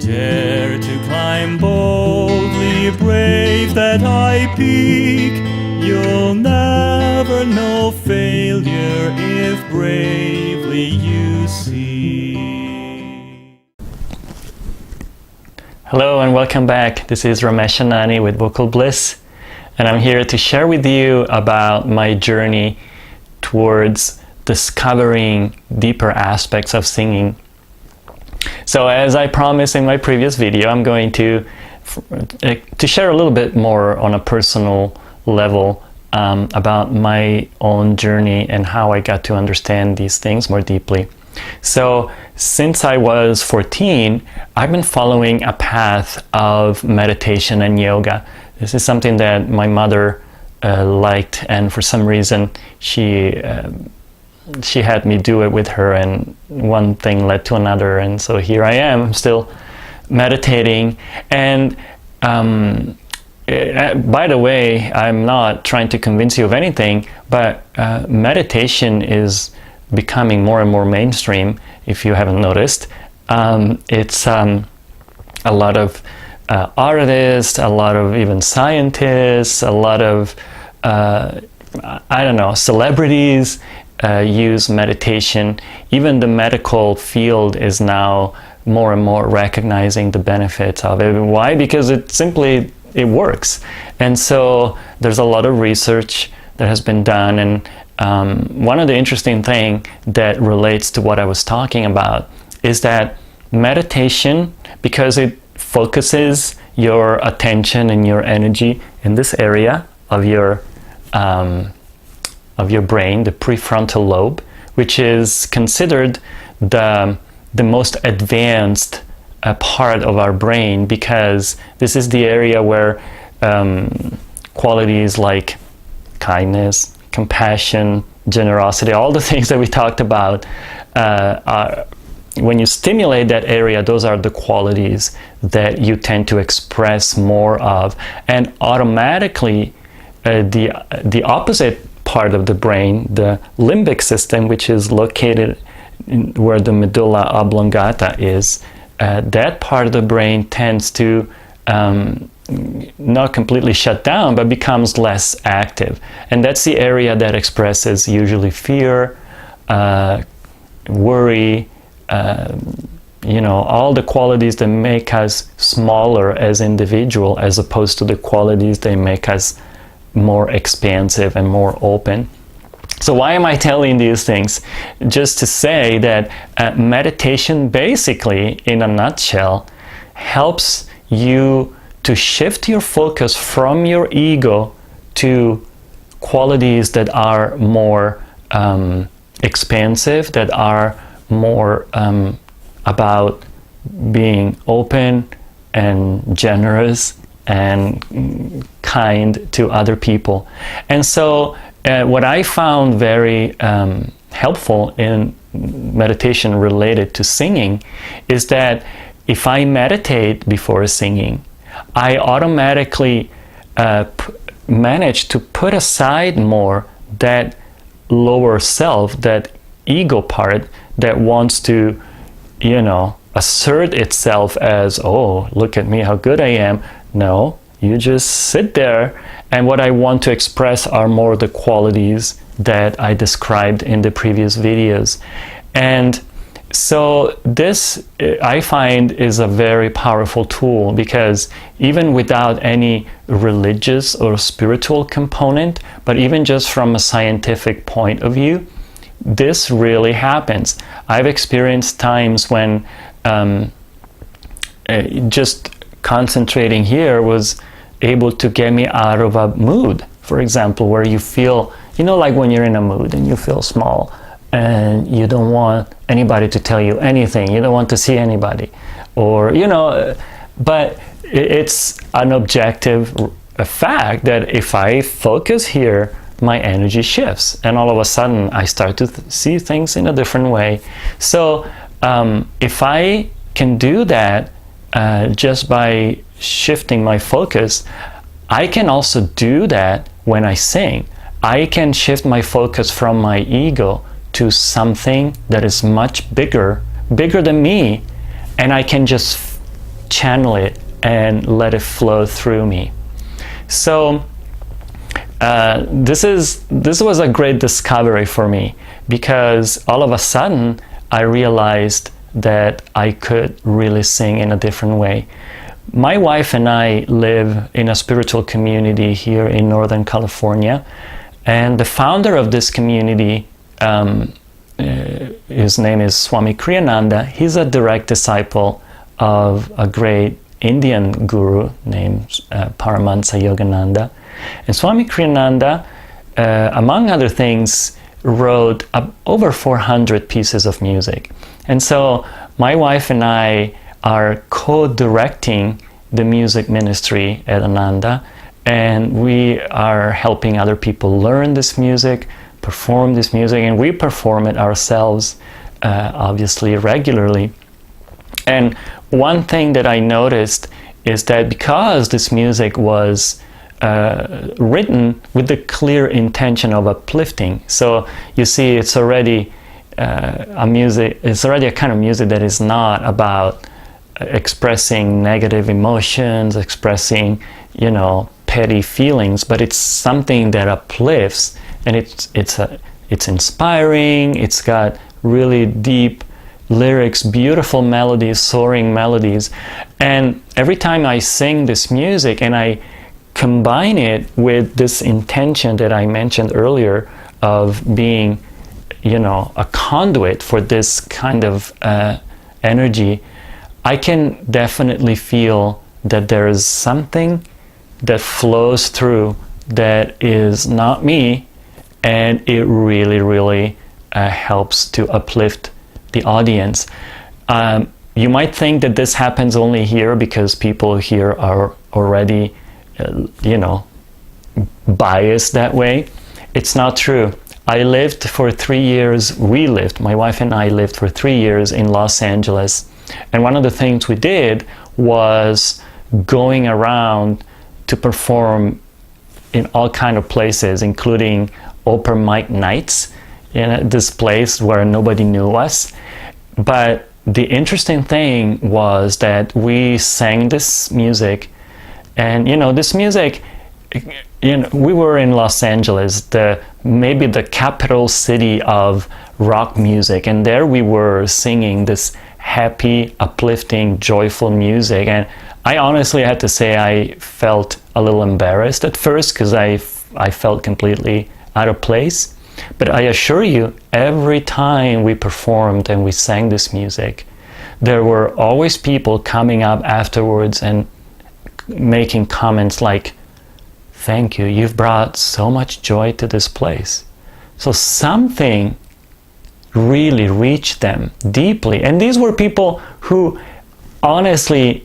Dare to climb boldly, brave that high peak. You'll never know failure if bravely you seek. Hello and welcome back. This is Ramesh Anani with Vocal Bliss, and I'm here to share with you about my journey towards discovering deeper aspects of singing. So as I promised in my previous video, I'm going to share a little bit more on a personal level about my own journey and how I got to understand these things more deeply. So since I was 14, I've been following a path of meditation and yoga. This is something that my mother liked, and for some reason she had me do it with her, and one thing led to another, and so here I am. I'm still meditating, and by the way, I'm not trying to convince you of anything, but meditation is becoming more and more mainstream, if you haven't noticed. It's a lot of artists, a lot of even scientists, a lot of celebrities use meditation. Even the medical field is now more and more recognizing the benefits of it. Why? Because it works. And so there's a lot of research that has been done, and one of the interesting things that relates to what I was talking about is that meditation, because it focuses your attention and your energy in this area of your brain, the prefrontal lobe, which is considered the most advanced part of our brain, because this is the area where qualities like kindness, compassion, generosity, all the things that we talked about, when you stimulate that area, those are the qualities that you tend to express more of. And automatically the opposite part of the brain, the limbic system, which is located where the medulla oblongata is, that part of the brain tends to not completely shut down, but becomes less active. And that's the area that expresses usually fear, worry, all the qualities that make us smaller as individuals, as opposed to the qualities that make us more expansive and more open. So why am I telling these things? Just to say that meditation, basically, in a nutshell, helps you to shift your focus from your ego to qualities that are more expansive, that are more about being open and generous and kind to other people. And so what I found very helpful in meditation related to singing is that if I meditate before singing, I automatically manage to put aside more that lower self, that ego part that wants to, assert itself as, oh, look at me, how good I am. No, you just sit there, and what I want to express are more the qualities that I described in the previous videos. And so this, I find, is a very powerful tool, because even without any religious or spiritual component, but even just from a scientific point of view, this really happens. I've experienced times when just concentrating here was able to get me out of a mood, for example, where you feel, like when you're in a mood and you feel small and you don't want anybody to tell you anything, you don't want to see anybody, or but it's an objective fact that if I focus here, my energy shifts, and all of a sudden I start to see things in a different way. So if I can do that just by shifting my focus, I can also do that when I sing. I can shift my focus from my ego to something that is much bigger than me, and I can just channel it and let it flow through me. So this was a great discovery for me, because all of a sudden I realized that I could really sing in a different way. My wife and I live in a spiritual community here in Northern California, and the founder of this community, his name is Swami Kriyananda. He's a direct disciple of a great Indian guru named Paramahansa Yogananda. And Swami Kriyananda, among other things, wrote over 400 pieces of music. And so my wife and I are co-directing the music ministry at Ananda, and we are helping other people learn this music, perform this music, and we perform it ourselves, obviously, regularly. And one thing that I noticed is that because this music was written with the clear intention of uplifting, so you see, it's already it's already a kind of music that is not about expressing negative emotions, expressing, you know, petty feelings, but it's something that uplifts, and it's inspiring. It's got really deep lyrics, beautiful melodies, soaring melodies. And every time I sing this music and I combine it with this intention that I mentioned earlier of being, you know, a conduit for this kind of energy, I can definitely feel that there is something that flows through that is not me, and it really, really helps to uplift the audience. You might think that this happens only here because people here are already, you know, biased that way. It's not true. I lived for 3 years, my wife and I lived for 3 years in Los Angeles. And one of the things we did was going around to perform in all kind of places, including open mic nights in this place where nobody knew us. But the interesting thing was that we sang this music, and you know, this music, you know, we were in Los Angeles, maybe the capital city of rock music, and there we were singing this happy, uplifting, joyful music. And I honestly had to say I felt a little embarrassed at first because I felt completely out of place. But I assure you, every time we performed and we sang this music, there were always people coming up afterwards and making comments like, "Thank you, you've brought so much joy to this place." So something really reached them deeply. And these were people who, honestly,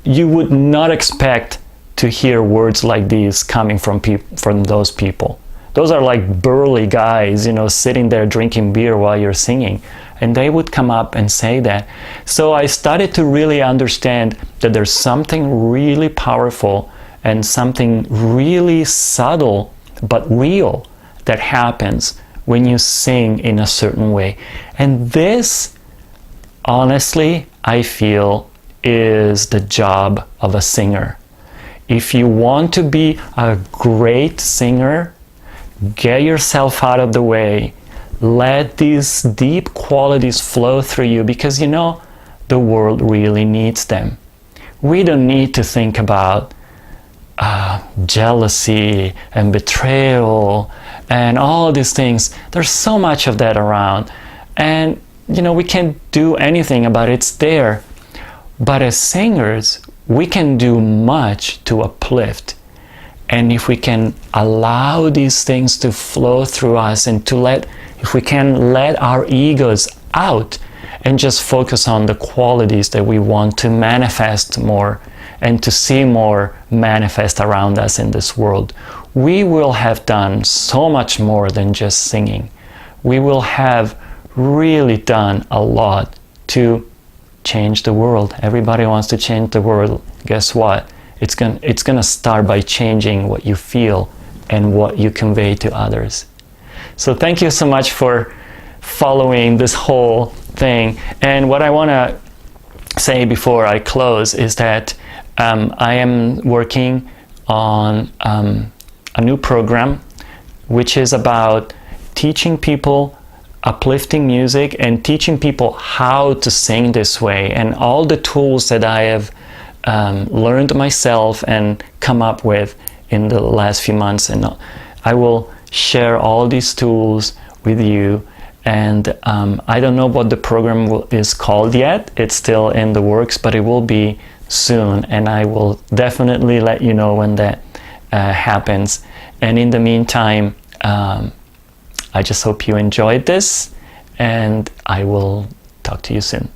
you would not expect to hear words like these coming from those people. Those are like burly guys, you know, sitting there drinking beer while you're singing. And they would come up and say that. So I started to really understand that there's something really powerful and something really subtle but real that happens when you sing in a certain way. And this, honestly, I feel is the job of a singer. If you want to be a great singer, get yourself out of the way. Let these deep qualities flow through you, because you know, the world really needs them. We don't need to think about jealousy and betrayal and all these things. There's so much of that around, and you know, we can't do anything about it. It's there. But as singers, we can do much to uplift. And if we can allow these things to flow through us, and if we can let our egos out and just focus on the qualities that we want to manifest more and to see more manifest around us in this world, we will have done so much more than just singing. We will have really done a lot to change the world. Everybody wants to change the world. Guess what? It's gonna start by changing what you feel and what you convey to others. So thank you so much for following this whole thing. And what I want to say before I close is that I am working on a new program which is about teaching people uplifting music and teaching people how to sing this way, and all the tools that I have learned myself and come up with in the last few months. And I will share all these tools with you. And I don't know what the program is called yet. It's still in the works, but it will be soon, and I will definitely let you know when that happens. And in the meantime, I just hope you enjoyed this, and I will talk to you soon.